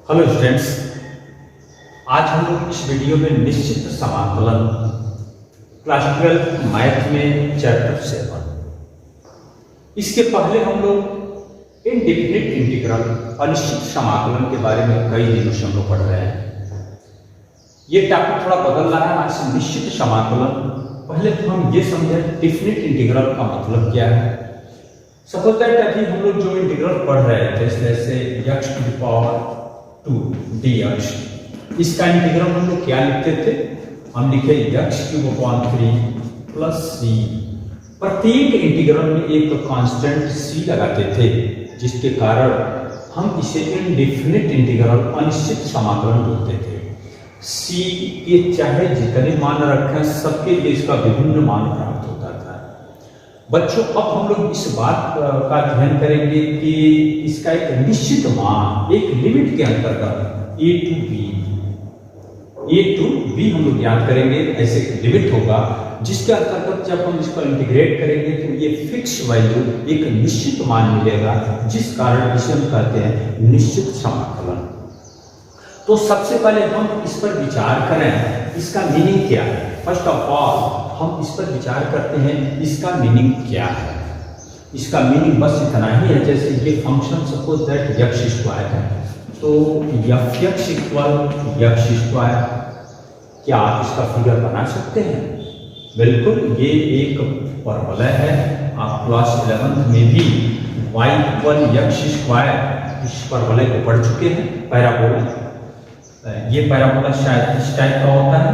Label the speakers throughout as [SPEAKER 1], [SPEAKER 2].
[SPEAKER 1] Hello students, आज हम लोग इस वीडियो में निश्चित समाकलन क्लास 12 मैथ में चैप्टर 7 इसके पहले हम लोग इनडेफिनिट इंटीग्रल अनिश्चित समाकलन के बारे में कई दिनों से हम लोग पढ़ रहे हैं। ये टॉपिक थोड़ा बदल रहा है, आज से निश्चित समाकलन। पहले तो हम ये समझें डेफिनिट इंटीग्रल का मतलब क्या है। सपोज दैट अभी हम लोग जो इंटीग्रल पढ़ रहे थे जैसे x to the power 2 dx, इसका इंटीग्रल हम लोग क्या लिखते थे? हम लिखे x³ प्लस c। प्रत्येक इंटीग्रल में एक कांस्टेंट c लगाते थे, जिसके कारण हम इसे इनडेफिनिट इंटीग्रल अनिश्चित समाकलन बोलते थे। c के चाहे जितने मान रखें सबके लिए इसका विभिन्न मान प्राप्त होता था। बच्चों, अब हम लोग इस बात का ध्यान करेंगे कि इसका एक निश्चित मान एक लिमिट के अंतर्गत a टू b हम लोग याद करेंगे। ऐसे लिमिट होगा जिसके अंतर्गत जब हम इसको इंटीग्रेट करेंगे तो ये फिक्स वैल्यू एक निश्चित मान मिलेगा, जिस कारण इसे हम कहते हैं निश्चित समाकलन। तो सबसे पहले हम इस पर विचार करें, इसका मीनिंग क्या है। फर्स्ट ऑफ ऑल हम इस पर विचार करते हैं इसका मीनिंग क्या है। इसका मीनिंग बस इतना ही है, जैसे ये फंक्शन सपोज दैट x² है, तो fx² क्या आप इसका फिगर बना सकते हैं? बिल्कुल, ये एक फॉर्मूला है। आप क्लास 11 में भी y=x² इस फॉर्मूले को पढ़ चुके हैं, पैराबोला। ये पैराबोला शायद इस टाइप का होता है।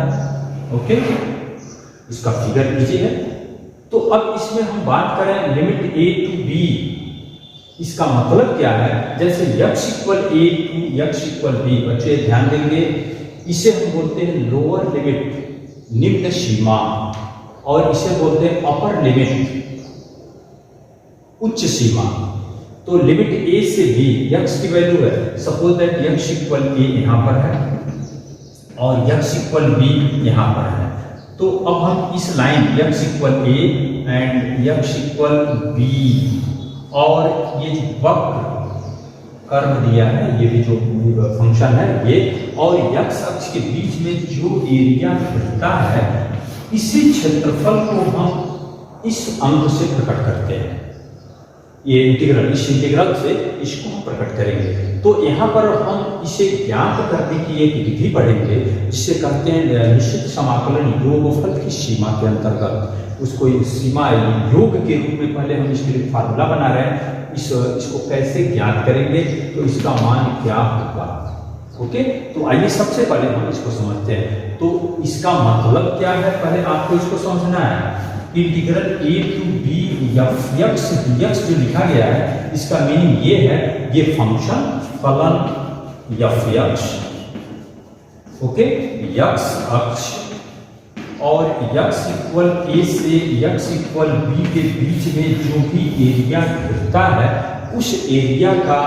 [SPEAKER 1] ओके, इसका फिगर कीजिए। तो अब इसमें हम बात करें लिमिट a टू b, इसका मतलब क्या है। जैसे x=a टू x=b, बच्चे ध्यान देंगे, इसे हम बोलते हैं लोअर लिमिट, निम्न सीमा, और इसे बोलते हैं अपर लिमिट, उच्च सीमा। तो लिमिट a से b x की वैल्यू है, सपोज दैट x=a यहाँ पर है और x=b यहाँ पर है। तो अब हम इस लाइन x=a एंड x=b और ये जो वक्र कर्व दिया है, ये भी जो फंक्शन है ये, और x अक्ष के बीच में जो एरिया घटता है, इसी क्षेत्रफल को हम इस अंक से प्रकट करते हैं। ये इंटीग्रल, इस इंटीग्रल से इसको हम प्रकट करेंगे। तो यहाँ पर हम इसे ज्ञात करने की एक विधि पढ़ेंगे, जिसे कहते हैं निश्चित समाकलन योगफल की सीमा के अंतर्गत। उसको सीमा योग के रूप में पहले हम इसके लिए फार्मूला बना रहे हैं। इसको कैसे ज्ञात करेंगे, तो इसका मान क्या होगा। ओके, तो आइए सबसे पहले हम इसको समझते हैं। तो इसका मतलब क्या है, पहले आपको इसको समझना है। Integral a to b f(x) dx जो लिखा गया है, इसका मीनिंग ये है, ये फंक्शन फलन f(x), ओके, x अक्ष और x=a से x=b के बीच में जो भी एरिया घिरता है, उस एरिया का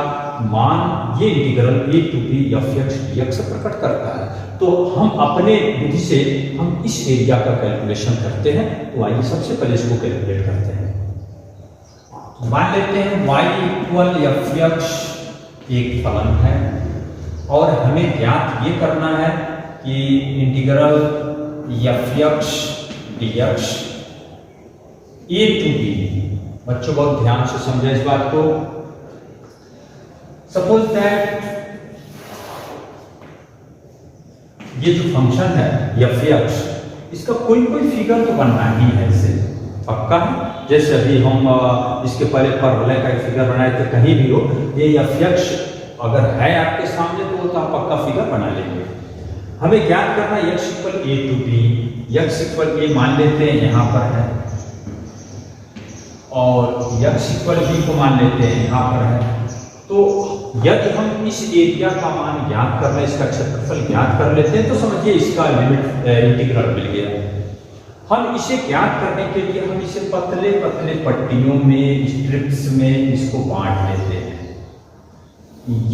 [SPEAKER 1] मान ये integral a to b f(x) dx प्रकट करता है। तो हम अपने विधि से हम इस एरिया का कैलकुलेशन करते हैं। तो आइए सबसे पहले इसको कैलकुलेट करते हैं। मान लेते हैं y=f(x) एक फलन है, और हमें ज्ञात ये करना है कि integral f(x) dx a to b। बच्चों बहुत ध्यान से समझे इस बात को। सपोज दैट ये जो फंक्शन है f(x), इसका कोई फिगर तो बनना ही है, इसे पक्का है। जैसे अभी हम इसके पहले फॉर्मूले का एक फिगर बनाए थे, कहीं भी हो ये f(x) अगर है आपके सामने तो आप पक्का फिगर बना लेंगे। हमें ज्ञात करना है x=a टू b। x=a मान लेते हैं यहाँ पर है, और x=b को मान लेते हैं यहाँ पर है। तो यदि हम इस एरिया का मान ज्ञात कर लें, इसका क्षेत्रफल ज्ञात कर लेते हैं, तो समझिए इसका लिमिट इंटीग्रल मिल गया। हम इसे ज्ञात करने के लिए हम इसे पतले पतले पट्टियों में, स्ट्रिप्स में इसको बांट लेते हैं।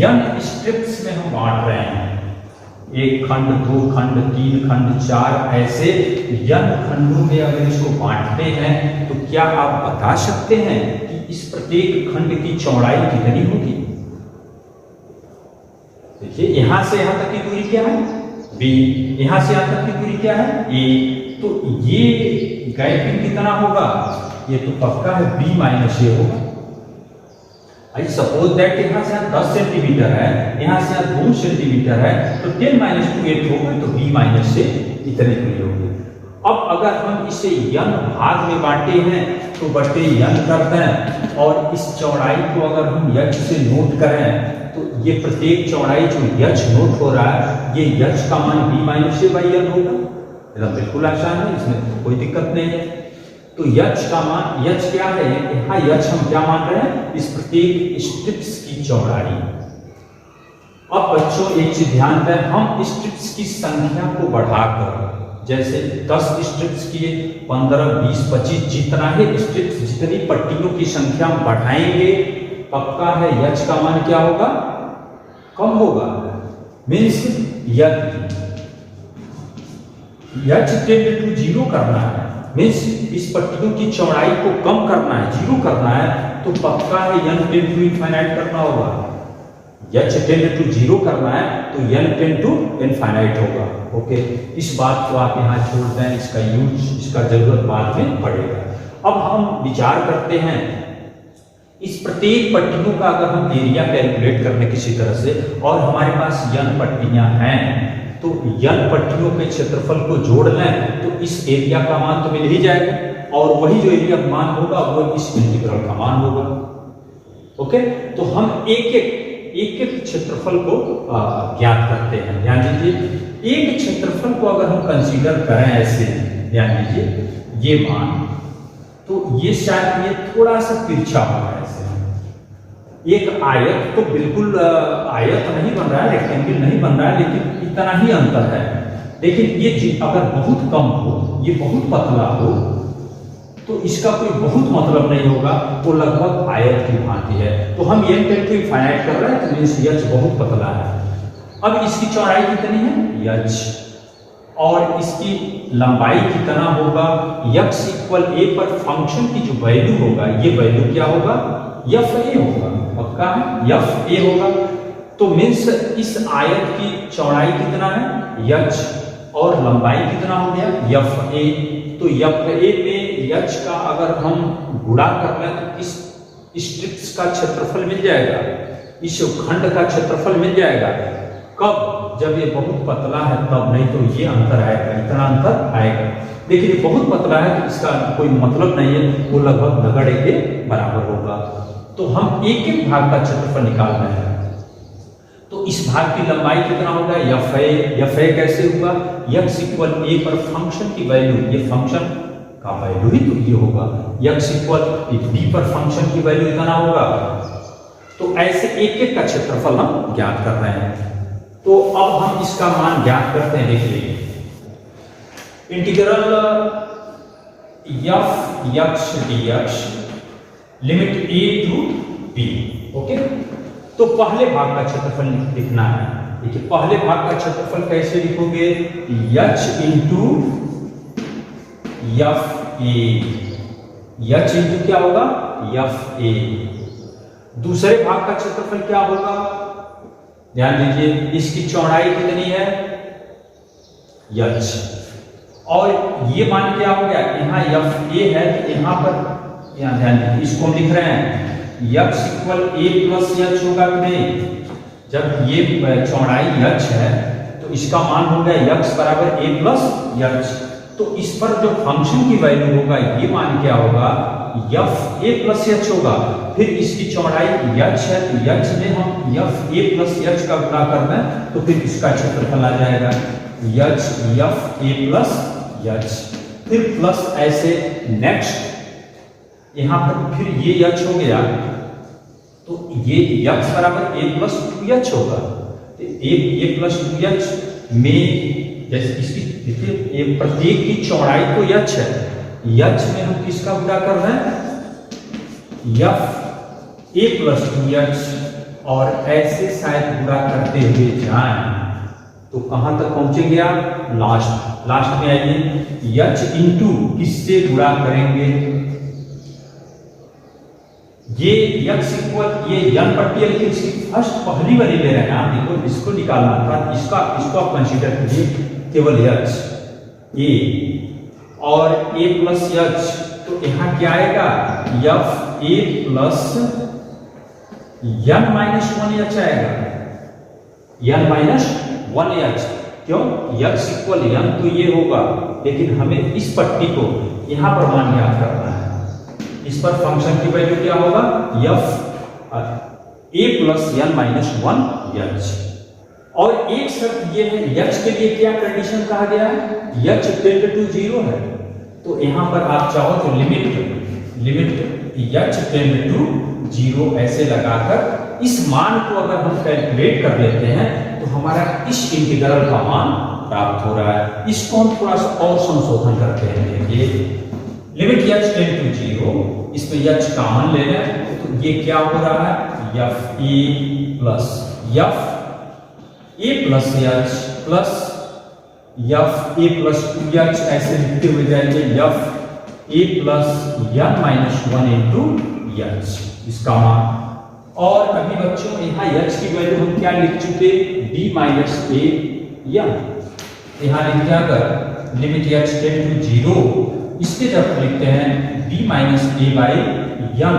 [SPEAKER 1] n स्ट्रिप्स में हम बांट रहे हैं, एक खंड, दो खंड, तीन खंड, चार, ऐसे n खंडों में अगर इसको बांटते हैं, तो क्या आप बता सकते हैं कि इस प्रत्येक खंड की चौड़ाई कितनी होगी? देखिए यहां से यहां तक की दूरी क्या है b, यहां से यहां तक की दूरी क्या है a, तो ये गैपिंग कितना होगा, ये तो पक्का है b माइनस ए होगा। आई सपोज दैट यहाँ से 10 सेंटीमीटर है, यहाँ से 2 सेंटीमीटर है, तो 10 माइनस 2 8 होगा, तो b माइनस से इतने दूरी होगी। अब अगर हम इसे n भाग में बांटे हैं तो बटे n करते हैं, और इस चौड़ाई को अगर हम h से नोट करें तो ये प्रत्येक चौड़ाई जो h नोट हो रहा है, ये h का मान b minus A by n होगा। एकदम बिल्कुल आसान है, इसमें कोई दिक्कत नहीं है। तो h का मान, h क्या है, यहाँ h हम क्या मान रहे हैं, इस प्रत्येक स्ट्रिप्स की चौड़ाई। अब बच्चों एक चीज ध्यान दें, हम स्ट्रिप्स की संख्या को बढ़ाकर, जैसे 10 स्ट्रिप्स किए, 15, 20, 25, जितना ही स्ट्रिप्स, जितनी पट्टियों की संख्या हम बढ़ाएंगे, पक्का है h का मान क्या होगा, कम होगा। मीन्स यदि h टेंड टू 0 करना है, मीन्स इस पट्टियों की चौड़ाई को कम करना है, 0 करना है, तो पक्का है n टेंड टू इनफाइनाइट करना होगा। h टेंड टू 0 करना है तो n टेंड टू इनफाइनाइट होगा। ओके, इस बात को आप यहाँ छोड़ दें, इसका यूज, इसका जरूरत बाद में पड़ेगा। अब हम विचार करते हैं इस प्रत्येक पट्टियों का अगर हम एरिया कैलकुलेट करने किसी तरह से, और हमारे पास n पट्टियां हैं, तो n पट्टियों के क्षेत्रफल को जोड़ लें तो इस एरिया का मान तो मिल ही जाएगा, और वही जो एरिया का मान होगा वो इस इंटीग्रल का मान होगा। ओके, तो हम एक एक क्षेत्रफल को ज्ञात करते हैं। ध्यान दीजिए, एक क्षेत्रफल को अगर हम कंसीडर करें ऐसे, ध्यान दीजिए ये मान, तो ये शायद ये थोड़ा सा तिरछा होगा ऐसे। एक आयत तो बिल्कुल आयत नहीं बन रहा है, रेक्टेंगल नहीं बन रहा है, लेकिन इतना ही अंतर है। लेकिन ये अगर बहुत कम हो, ये बहुत पतला हो, तो इसका कोई बहुत मतलब नहीं होगा, वो लगभग आयत की भांति है। तो हम n टेंड टू इनफाइनाइट कर रहे हैं, तो मींस h बहुत पतला है। अब इसकी चौड़ाई कितनी है, h, और इसकी लंबाई कितना होगा, x इक्वल a पर फंक्शन की जो वैल्यू होगा, ये वैल्यू क्या होगा, fa होगा, पक्का है fa होगा। तो मींस इस आयत की चौड़ाई कितना है, h, और लंबाई कितना हो गया, fa। तो fa में h का अगर हम गुणा कर लें तो इस स्ट्रिप्स का क्षेत्रफल मिल जाएगा, इस खंड का क्षेत्रफल मिल जाएगा। कब, जब ये बहुत पतला है तब, नहीं तो ये अंतर आएगा, इतना अंतर आएगा। देखिए ये बहुत पतला है तो इसका कोई मतलब नहीं है, वो लगभग नगड़े के बराबर होगा। तो हम एक एक भाग का क्षेत्रफल निकाल रहे हैं, तो इस भाग की लंबाई कितना होगा, fa कैसे होगा, x इक्वल a पर फंक्शन की वैल्यू, ये फंक्शन का वैल्यू ही तो ये होगा, x इक्वल b पर फंक्शन की वैल्यू इतना होगा। तो ऐसे एक एक का क्षेत्रफल हम ज्ञात कर रहे हैं। तो अब हम इसका मान ज्ञात करते हैं। देखिए integral f x dx limit a to b। Okay, तो पहले भाग का क्षेत्रफल लिखना है। देखिए पहले भाग का क्षेत्रफल कैसे लिखोगे, h into fa, h into क्या होगा, fa। दूसरे भाग का क्षेत्रफल क्या होगा, ध्यान दीजिए इसकी चौड़ाई कितनी है, h, और ये मान क्या हो गया, यहाँ fa है तो यहाँ पर, यहाँ ध्यान दीजिए इसको हम लिख रहे हैं x equal a plus h होगा कि नहीं। जब ये चौड़ाई h है तो इसका मान हो गया x बराबर a प्लस h। तो इस पर जो फंक्शन की वैल्यू होगा, ये मान क्या होगा, fa प्लस h होगा। फिर इसकी चौड़ाई h है तो h में हम fa प्लस h का गुणा करना है, तो फिर इसका क्षेत्रफल आ जाएगा fa प्लस h। फिर प्लस ऐसे नेक्स्ट यहाँ पर फिर ये h हो गया, तो ये x बराबर a प्लस 2h होगा। तो a प्लस 2h में जैसे इसकी देखिए प्रत्येक की चौड़ाई तो h है, h में हम किसका गुणा कर रहे हैं, fa प्लस 2h, और ऐसे शायद गुणा करते हुए जाएं तो कहां तक पहुंचेंगे आप, लास्ट में आइए, h इंटू किससे गुणा करेंगे, ये x इक्वल ये n पट्टी है, लेकिन इसकी फर्स्ट पहली वाली ले रहे हैं आप, देखो इसको निकालना था, इसको आप कंसीडर कीजिए केवल h a और a प्लस h, तो यहाँ क्या आएगा f a plus n minus 1h आएगा, n माइनस 1h। क्यों? x इक्वल n तो ये होगा, लेकिन हमें इस पट्टी को यहाँ पर मान ज्ञात करना है। इस पर फंक्शन की वैल्यू क्या होगा f a plus n minus 1h। और एक शर्त ये है, h के लिए क्या कंडीशन कहा गया है, h टेंड टू 0 है, तो यहाँ पर आप चाहो तो लिमिट h टेंड टू 0 ऐसे लगाकर इस मान को अगर हम कैलकुलेट कर लेते हैं तो हमारा इस इंटीग्रल का मान प्राप्त हो रहा है। इसको हम थोड़ा सा और संशोधन करते हैं। देखिए लिमिट h टेंड टू 0, इसमें h कॉमन ले रहे हैं, तो ये क्या हो रहा है f a plus h plus f a plus 2h ऐसे लिखते हुए जाएंगे f a plus n minus 1 into h इसका मान। और अभी बच्चों यहाँ h की वैल्यू हम क्या लिख चुके, b माइनस a n। यहाँ लिखते हैं अगर लिमिट h टेंड टू 0, इसके जब लिखते हैं b minus a by n,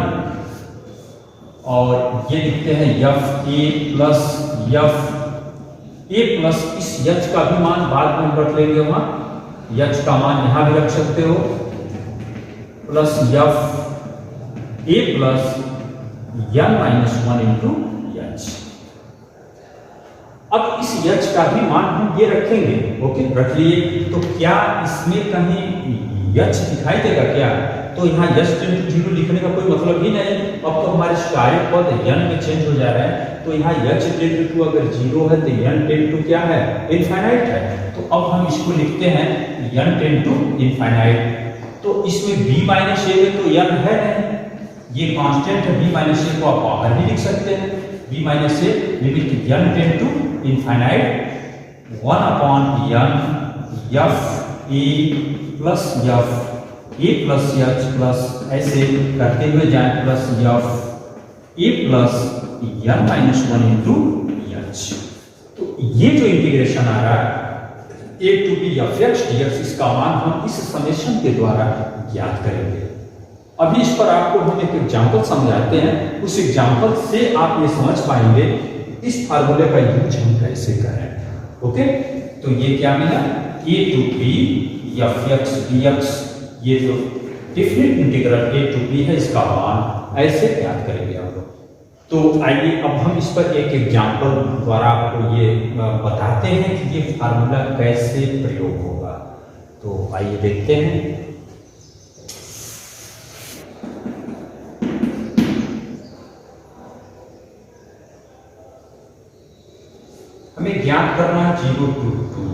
[SPEAKER 1] और ये लिखते हैं f a प्लस इस h का भी मान बाद में रख लेंगे, वहां h का मान यहां भी रख सकते हो, plus f a plus n minus 1 into h। अब इस h का भी मान हम ये रखेंगे, ओके रख लिए, तो क्या इसमें कहीं h दिखाई देगा क्या, तो यहाँ h टेंड टू 0 लिखने का कोई मतलब ही नहीं। अब तो हमारे सारे पद n में चेंज हो जा रहे हैं, तो यहाँ h टेंड टू अगर 0 है तो n टेंड टू क्या है, इनफाइनाइट है। तो अब हम इसको लिखते हैं n टेंड टू इनफाइनाइट, तो इसमें b माइनस a में तो n है नहीं, ये कांस्टेंट है, b माइनस a को आप बाहर भी लिख सकते हैं, b minus a limit n tend to infinite 1 upon n f a plus f a plus h plus ऐसे करते हुए जाए plus f a plus n minus 1 into h। तो ये जो इंटीग्रेशन आ रहा है a to b f x dx, इसका मान हम इस समेशन के द्वारा ज्ञात करेंगे। अभी इस पर आपको हम एक एग्जाम्पल समझाते हैं, उस एग्जाम्पल से आप ये समझ पाएंगे इस फार्मूले का यूज हम कैसे करें। ओके, तो ये क्या मिला, a to b f x dx, ये जो different integral a to b है इसका मान ऐसे ज्ञात करेंगे हम लोग। तो आइए अब हम इस पर एक एग्जाम्पल द्वारा आपको ये बताते हैं कि ये फार्मूला कैसे प्रयोग होगा। तो आइए देखते हैं। हमें ज्ञात करना है 0 to 2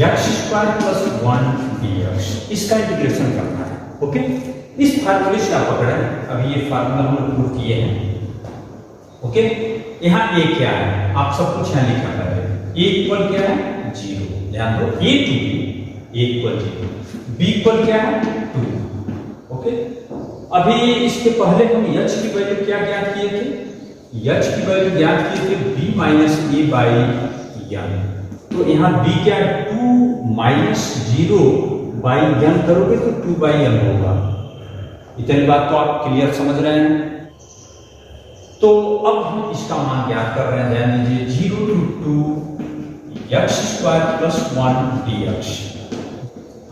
[SPEAKER 1] x square plus 1 dx, इसका इंटीग्रेशन करना है। ओके, इस फार्मूले से आप पकड़े, अभी ये फार्मूला हम लोग प्रूव किए हैं। ओके, यहाँ a क्या है, आप सब कुछ यहाँ लिखा है, a इक्वल क्या है 0, ध्यान दो, a to b a equal 0, b equal क्या है 2। ओके, अभी इसके पहले हम h की वैल्यू क्या ज्ञात किए थे, h की वैल्यू ज्ञात किए थे b minus a by n। तो यहाँ b क्या है 2 माइनस 0 बाई n करोगे तो 2 बाई n होगा। इतनी बात तो आप क्लियर समझ रहे हैं। तो अब हम इसका मान ज्ञात कर रहे हैं, ध्यान दीजिए 0 to 2 x square plus 1 dx।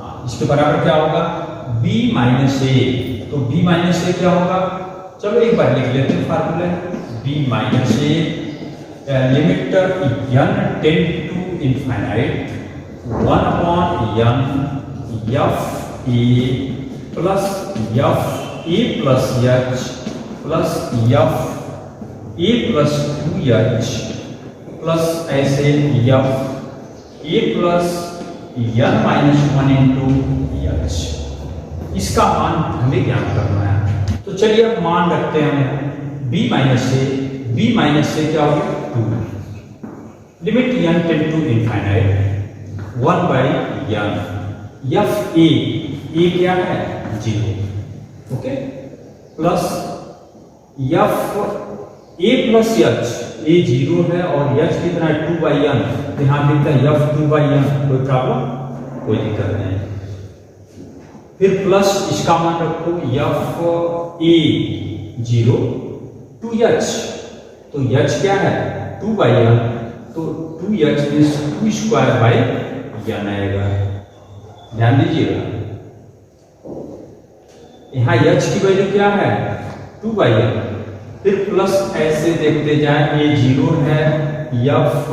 [SPEAKER 1] हाँ, इसके बराबर क्या होगा b माइनस a, तो b माइनस a क्या होगा, चलो एक बार लिख लेते हैं formula, b minus a limit n tend to infinite 1 upon n f a plus f a plus h plus f a plus 2h plus ऐसे f a plus n minus 1 into h, इसका मान हमें ज्ञात करना है। तो चलिए अब मान रखते हैं b माइनस a क्या होगा 2, limit n tend to infinite 1 by n f a क्या है 0। Okay, plus F A plus H, A 0 है और एच कितना है 2/n, यहां लिखते हैं एफ 2/n, कोई प्रॉब्लम, कोई दिक्कत नहीं। फिर प्लस इसका मान रखो एफ ए 0 2h, तो h क्या है 2/n, तो 2h मीन्स 2² आएगा। ध्यान दीजिएगा यहां h की वैल्यू क्या है 2/n। फिर प्लस ऐसे देखते जाएं, ये 0 है एफ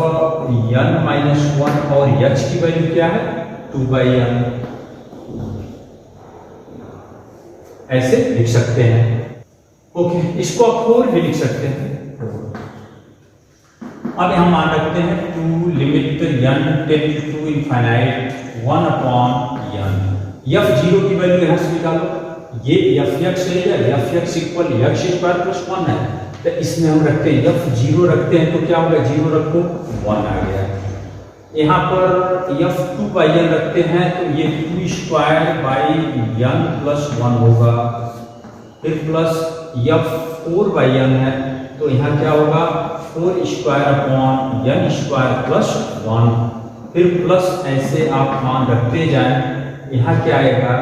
[SPEAKER 1] n-1 और h की वैल्यू क्या है 2/n, ऐसे लिख सकते हैं। ओके, इसको आप 4 भी लिख सकते हैं। अब हम मान रखते हैं 2 limit n tend to infinite 1/n, f0 की वैल्यू यहां से निकालो, ये fx है या fx इक्वल x² + 1 है, तो इसमें हम रखते हैं f0 रखते हैं, तो क्या होगा 0 रखो 1 आ गया। यहाँ पर f 2/n रखते हैं तो ये 2² + 1 होगा। फिर प्लस f 4/n है तो यहाँ क्या होगा 4² + 1। फिर प्लस ऐसे आप मान रखते जाएं, यहाँ क्या आएगा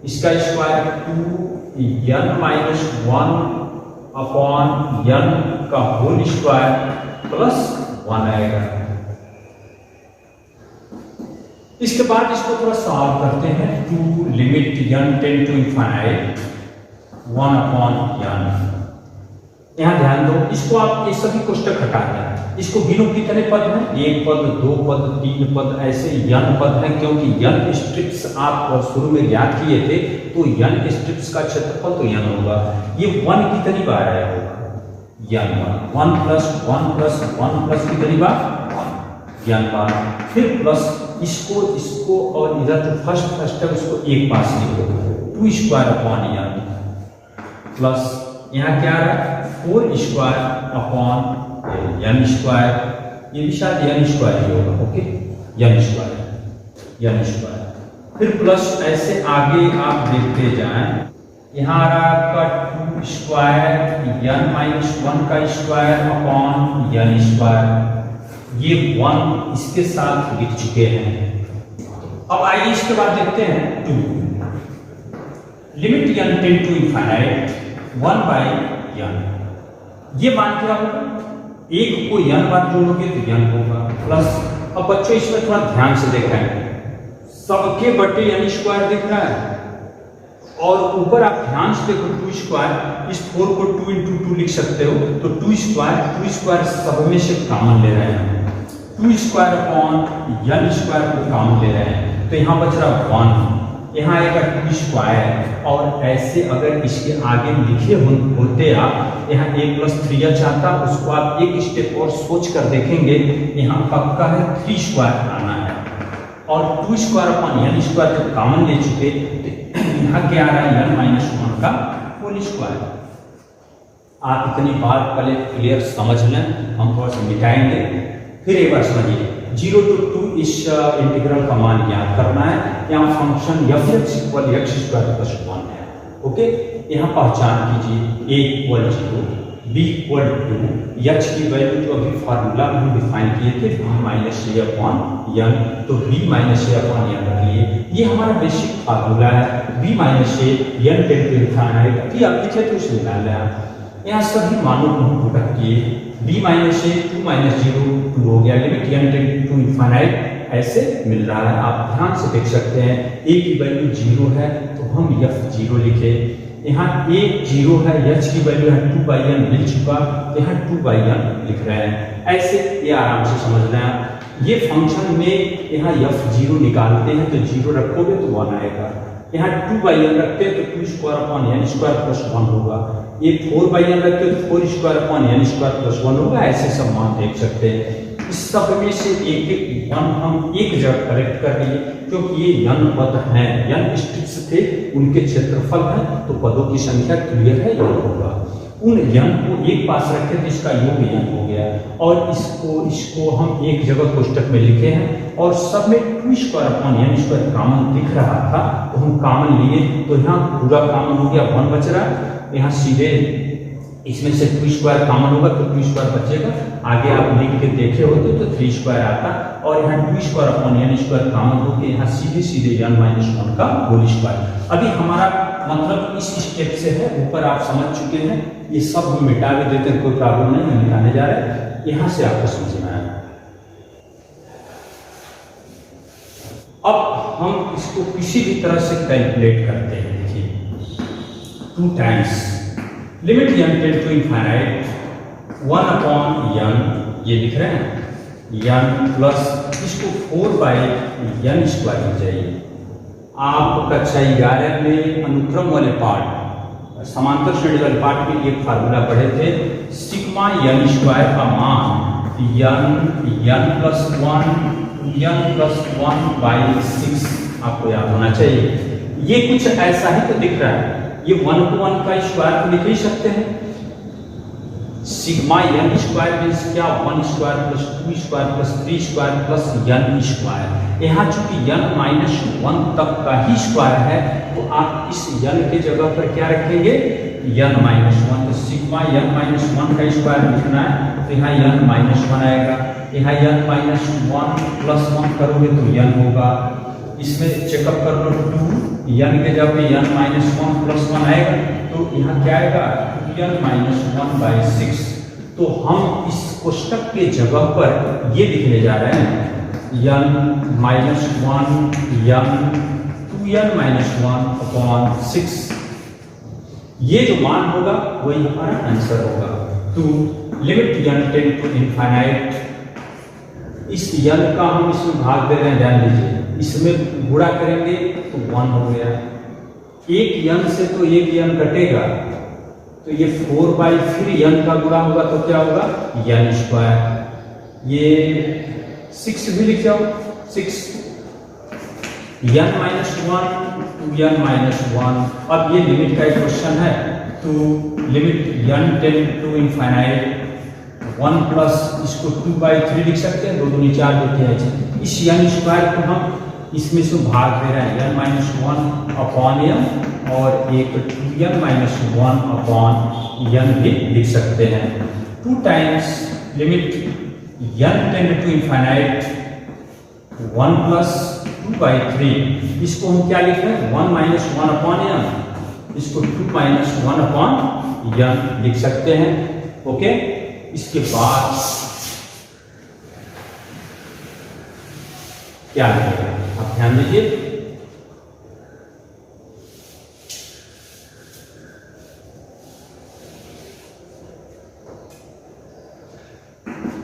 [SPEAKER 1] इसका स्क्वायर 2n-1/n का होल स्क्वायर प्लस 1 आएगा। इसके बाद इसको थोड़ा सॉल्व करते हैं, 2 limit n tend to infinite 1/n। यहां ध्यान दो, इसको आप ये सभी कोष्टक हटा दें, इसको गिनो कितने पद हैं, 1 पद 2 पद 3 पद, ऐसे n पद हैं, क्योंकि n स्ट्रिप्स आप शुरू में ज्ञात किए थे, तो n स्ट्रिप्स का क्षेत्रफल तो n होगा। ये 1 कितनी बार आया होगा n 1 + 1 + 1 + कितनी बार n बार। फिर प्लस इसको और इधर जो फर्स्ट है उसको एक पास लिखो 2² प्लस यहाँ क्या रहा 4² n², ये भी शायद n² ही होगा। Okay, n²। फिर प्लस ऐसे आगे आप देखते जाएं, यहाँ आ रहा आपका 2² n-1 का स्क्वायर n², ये 1 इसके साथ लिख चुके हैं। अब आइए इसके बाद देखते हैं 2 limit n tend to infinite 1/n, ये मान क्या होगा, एक को n बार जोड़ोगे तो n होगा प्लस। अब बच्चों इसमें थोड़ा ध्यान से देखें, सबके बटे n² दिख रहा है और ऊपर आप ध्यान से देखो 2², इस 4 को 2 × 2 लिख सकते हो, तो 2² सब में से कॉमन ले रहे हैं, 2/n² को कॉमन ले रहे हैं, तो यहाँ बच रहा 1, यहाँ आएगा 2² और ऐसे अगर इसके आगे लिखे होते आप, यहाँ 1 + 3h आता, उसको आप एक स्टेप और सोच कर देखेंगे, यहाँ पक्का है 3² आना है, और 2/n² जब कॉमन ले चुके तो यहाँ क्या आ रहा है n-1 का होल स्क्वायर। आप इतनी बार पहले क्लियर समझ लें, हम थोड़ा सा मिटाएंगे। फिर एक बार समझिए, 0 to 2 इस इंटीग्रल का मान ज्ञात करना है। यहाँ फंक्शन fx = x² + 1 है। ओके, यहाँ पहचान कीजिए a = 0, b = 2, h की वैल्यू जो अभी फार्मूला में डिफाइन किए थे b-a/n, तो b-a/n रखिए, ये हमारा बेसिक फार्मूला है। b-a n tend to infinite, अभी आप लिखे तो उसे निकाल लें आप। यहाँ सभी मानों को हम पुट किए, b-a 2 - 0 2 हो गया, limit n tend to infinite ऐसे मिल रहा है। आप ध्यान से देख सकते हैं a की वैल्यू 0 है तो हम f0 लिखे, यहाँ a 0 है, h की वैल्यू है 2/n मिल चुका, यहाँ 2/n लिख रहे हैं। ऐसे ये आराम से समझ रहे हैं। ये फंक्शन में यहाँ f0 निकालते हैं तो 0 रखोगे तो 1 आएगा, यहाँ 2/n रखते हैं तो 2² + 1 होगा, ये 4/n रखते हैं तो 4² + 1 होगा। ऐसे सब मान देख सकते हैं। इस सब में से एक 1 हम एक जगह करेक्ट कर लिए, क्योंकि ये n पद हैं, n स्ट्रिप्स थे, उनके क्षेत्रफल हैं, तो पदों की संख्या क्लियर है, ये होगा। उन यन को एक पास रखे तो इसका योग यन हो गया, और इसको हम एक जगह कोष्टक में लिखे हैं, और सब में 2 स्क्वायर अपॉन यन स्क्वायर कॉमन दिख रहा था तो हम कॉमन लिए, तो यहाँ पूरा कॉमन हो गया, 1 बच रहा, यहाँ सीधे इसमें से 2 स्क्वायर कॉमन होगा तो 2 स्क्वायर बचेगा, आगे आप लिख के देखे होते तो 3 स्क्वायर आता, और यहाँ 2 स्क्वायर अपॉन यन स्क्वायर कॉमन होकर यहाँ सीधे सीधे यन माइनस 1 का होल स्क्वायर। अभी हमारा मतलब इस स्टेप से है, ऊपर आप समझ चुके हैं, ये सब हम मिटा भी देते हैं, कोई प्रॉब्लम नहीं, हम मिटाने जा रहे हैं, यहाँ से आपको समझ में आया। अब हम इसको किसी भी तरह से कैलकुलेट करते हैं, देखिए 2 times limit n tend to infinite 1 upon n, ये लिख रहे हैं यन प्लस इसको 4 बाई यन स्क्वायर हो जाइए। आप कक्षा 11 में अनुक्रम वाले पार्ट, समांतर श्रेणी वाले पार्ट के लिए फार्मूला पढ़े थे, सिग्मा यन स्क्वायर का मान यन प्लस 1 बाई 6 आपको याद होना चाहिए। ये कुछ ऐसा ही तो दिख रहा है, ये 1 को 1 का स्क्वायर तो लिख ही सकते हैं, सिग्मा यन स्क्वायर मीन्स क्या, 1 square plus 2 square plus 3 square plus N square. यहाँ चूंकि यन माइनस 1 तक का ही स्क्वायर है तो आप इस यन के जगह पर क्या रखेंगे, यन माइनस 1, तो सिग्मा यन माइनस 1 का स्क्वायर लिखना है तो यहाँ यन माइनस 1 आएगा, यहाँ यन माइनस 1 प्लस 1 करोगे तो यन होगा, इसमें चेकअप कर लो 2 यन के जब यन माइनस 1 प्लस 1 आएगा तो यहाँ क्या आएगा, यन माइनस 1 बाई 6। तो हम इस कोष्टक के जगह पर ये लिखने जा रहे हैं यन माइनस 1 यन 2n माइनस 1 अपॉन 6, ये जो मान होगा वही हमारा आंसर होगा। तो limit n tend to infinite, इस यन का हम इसमें भाग दे रहे हैं, ध्यान दीजिए, इसमें गुणा करेंगे तो 1 हो गया, एक यन से तो एक यन कटेगा तो ये 4 बाई फिर यन का गुणा होगा तो क्या होगा, यन स्क्वायर, ये 6 भी लिख जाओ, 6 यन माइनस 1 2n माइनस 1। अब ये लिमिट का एक क्वेश्चन है, तो limit n tend to infinite 1 plus इसको 2 बाई 3 लिख सकते हैं, 2 दूनी 4 देते हैं, इस यन स्क्वायर को हम इसमें से भाग दे रहे हैं, यन माइनस 1 अपॉन यन, और एक 2n माइनस 1 अपॉन यन भी लिख सकते हैं। 2 times limit n tend to infinite 1 plus 2 by 3, इसको हम क्या लिख रहे हैं, 1 माइनस 1 अपॉन यन, इसको 2 माइनस 1 अपॉन यन लिख सकते हैं। ओके, इसके बाद क्या लिखेगा, आप ध्यान दीजिए,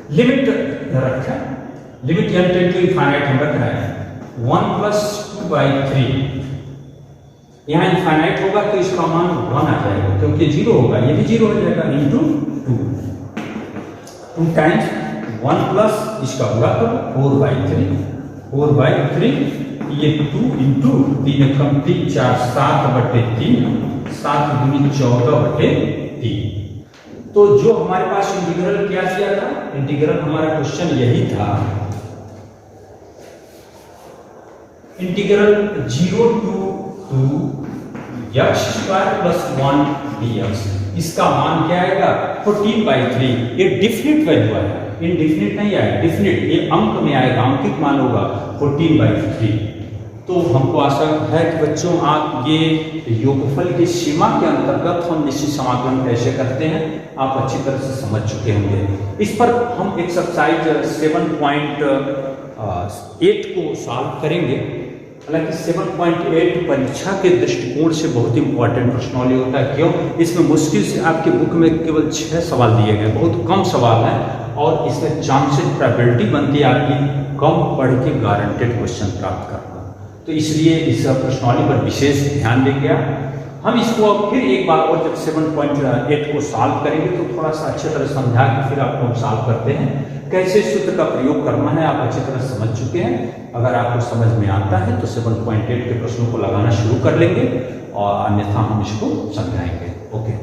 [SPEAKER 1] लिमिट रखा, limit n tend to infinite हम रख रहे हैं 1 प्लस 2 बाई 3, यहाँ इनफाइनाइट होगा तो इसका मान 1 आ जाएगा, क्योंकि 0 होगा, ये भी 0 हो जाएगा, इंटू 2 टाइम्स 1 प्लस इसका पूरा करो 4 बाई 3, ये 2 इंटू 3 कम 3 4 7/3, 7 दूनी 14/3। तो जो हमारे पास इंटीग्रल क्या किया था, इंटीग्रल हमारा क्वेश्चन यही था, integral 0 to x square plus 1 dx, इसका मान क्या आएगा 14/3, ये डिफिनिट वैल्यू आएगा, इनडिफिनिट नहीं आएगा, डिफिनिट, ये अंक में आएगा, अंकित मान होगा 14/3। तो हमको आशा है कि बच्चों आप ये योगफल की सीमा के अंतर्गत हम निश्चित समाकलन कैसे करते हैं आप अच्छी तरह से समझ चुके होंगे। इस पर हम एक्सरसाइज 7.8 को सॉल्व करेंगे। हालांकि 7.8 परीक्षा के दृष्टिकोण से बहुत इंपॉर्टेंट प्रश्नावली होता है। क्यों? इसमें मुश्किल से आपके बुक में केवल 6 सवाल दिए गए, बहुत कम सवाल हैं और इसमें चांसेस प्रोबेबिलिटी बनती है आपकी कम पढ़ के गारंटेड क्वेश्चन प्राप्त करना। तो इसलिए इस प्रश्नावली पर विशेष ध्यान देंगे। हम इसको अब फिर एक बार और जब 7.8 को सॉल्व करेंगे तो थोड़ा सा अच्छी तरह समझा के फिर आपको हम सॉल्व करते हैं। कैसे सूत्र का प्रयोग करना है आप अच्छी तरह समझ चुके हैं। अगर आपको समझ में आता है तो 7.8 के प्रश्नों को लगाना शुरू कर लेंगे और अन्यथा हम इसको समझाएंगे। ओके।